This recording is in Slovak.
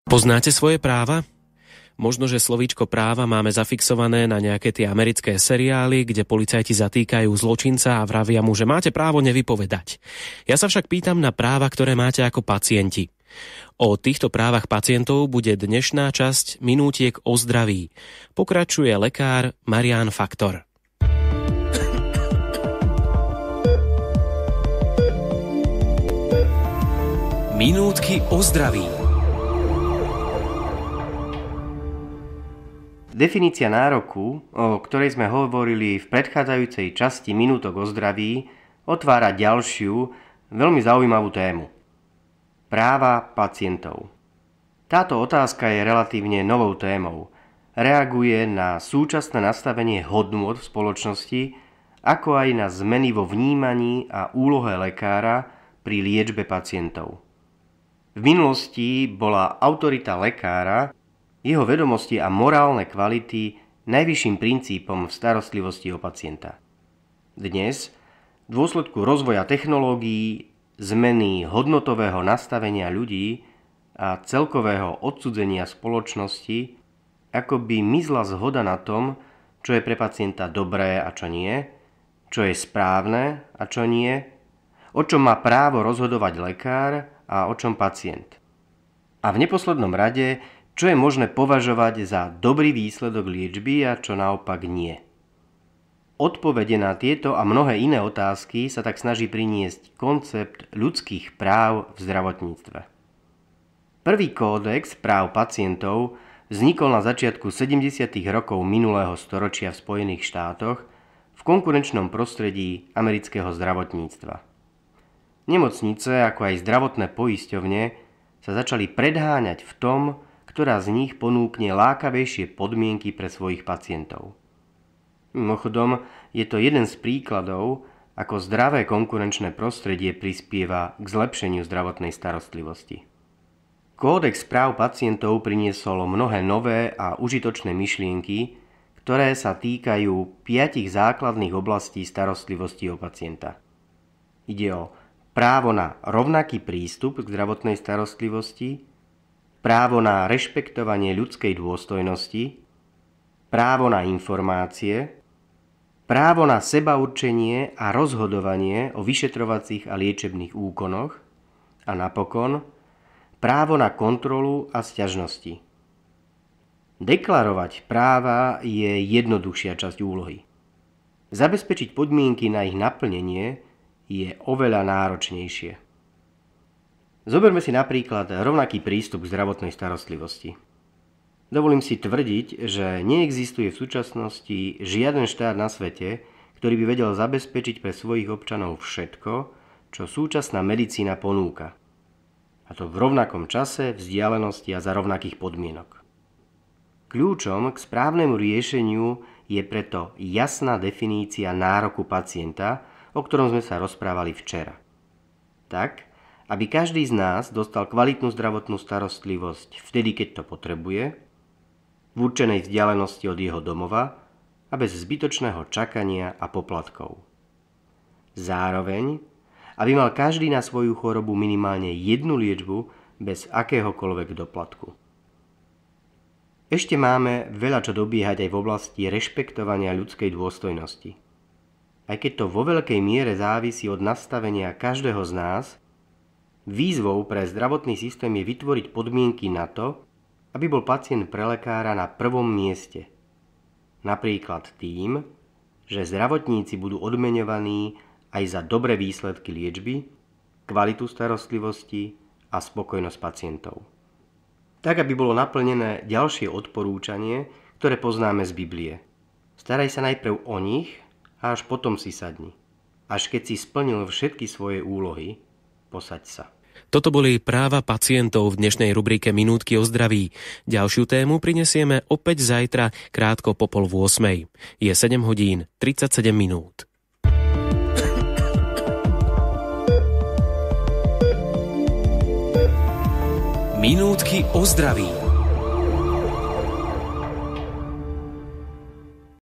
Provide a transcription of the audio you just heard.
Poznáte svoje práva? Možno, že slovíčko práva máme zafixované na nejaké tie americké seriály, kde policajti zatýkajú zločinca a vravia mu, že máte právo nevypovedať. Ja sa však pýtam na práva, ktoré máte ako pacienti. O týchto právach pacientov bude dnešná časť Minútiek o zdraví. Pokračuje lekár Marián Faktor. Minútky o zdraví. Definícia nároku, o ktorej sme hovorili v predchádzajúcej časti Minútok o zdraví, otvára ďalšiu, veľmi zaujímavú tému. Práva pacientov. Táto otázka je relatívne novou témou. Reaguje na súčasné nastavenie hodnôt v spoločnosti, ako aj na zmeny vo vnímaní a úlohe lekára pri liečbe pacientov. V minulosti bola autorita lekára, jeho vedomosti a morálne kvality najvyšším princípom v starostlivosti o pacienta. Dnes, v dôsledku rozvoja technológií, zmeny hodnotového nastavenia ľudí a celkového odcudzenia spoločnosti, akoby mizla zhoda na tom, čo je pre pacienta dobré a čo nie, čo je správne a čo nie, o čom má právo rozhodovať lekár a o čom pacient. A v neposlednom rade, čo je možné považovať za dobrý výsledok liečby a čo naopak nie. Odpovede na tieto a mnohé iné otázky sa tak snaží priniesť koncept ľudských práv v zdravotníctve. Prvý kódex práv pacientov vznikol na začiatku 70. rokov minulého storočia v Spojených štátoch v konkurenčnom prostredí amerického zdravotníctva. Nemocnice, ako aj zdravotné poisťovne, sa začali predháňať v tom, ktorá z nich ponúkne lákavejšie podmienky pre svojich pacientov. Mimochodom, je to jeden z príkladov, ako zdravé konkurenčné prostredie prispieva k zlepšeniu zdravotnej starostlivosti. Kódex práv pacientov priniesol mnohé nové a užitočné myšlienky, ktoré sa týkajú 5 základných oblastí starostlivosti o pacienta. Ide o právo na rovnaký prístup k zdravotnej starostlivosti, právo na rešpektovanie ľudskej dôstojnosti, právo na informácie, právo na sebaurčenie a rozhodovanie o vyšetrovacích a liečebných úkonoch a napokon právo na kontrolu a sťažnosti. Deklarovať práva je jednoduchšia časť úlohy. Zabezpečiť podmienky na ich naplnenie je oveľa náročnejšie. Zoberme si napríklad rovnaký prístup k zdravotnej starostlivosti. Dovolím si tvrdiť, že neexistuje v súčasnosti žiaden štát na svete, ktorý by vedel zabezpečiť pre svojich občanov všetko, čo súčasná medicína ponúka. A to v rovnakom čase, vzdialenosti a za rovnakých podmienok. Kľúčom k správnemu riešeniu je preto jasná definícia nároku pacienta, o ktorom sme sa rozprávali včera. Tak, aby každý z nás dostal kvalitnú zdravotnú starostlivosť vtedy, keď to potrebuje, v určenej vzdialenosti od jeho domova a bez zbytočného čakania a poplatkov. Zároveň, aby mal každý na svoju chorobu minimálne jednu liečbu bez akéhokoľvek doplatku. Ešte máme veľa čo dobiehať aj v oblasti rešpektovania ľudskej dôstojnosti. Aj keď to vo veľkej miere závisí od nastavenia každého z nás, výzvou pre zdravotný systém je vytvoriť podmienky na to, aby bol pacient pre lekára na prvom mieste. Napríklad tým, že zdravotníci budú odmeňovaní aj za dobré výsledky liečby, kvalitu starostlivosti a spokojnosť pacientov. Tak, aby bolo naplnené ďalšie odporúčanie, ktoré poznáme z Biblie. Staraj sa najprv o nich a až potom si sadni. Až keď si splnil všetky svoje úlohy, posaď sa. Toto boli práva pacientov v dnešnej rubrike Minútky o zdraví. Ďalšiu tému prinesieme opäť zajtra krátko po 7:30. Je 7:37. Minútky o zdraví.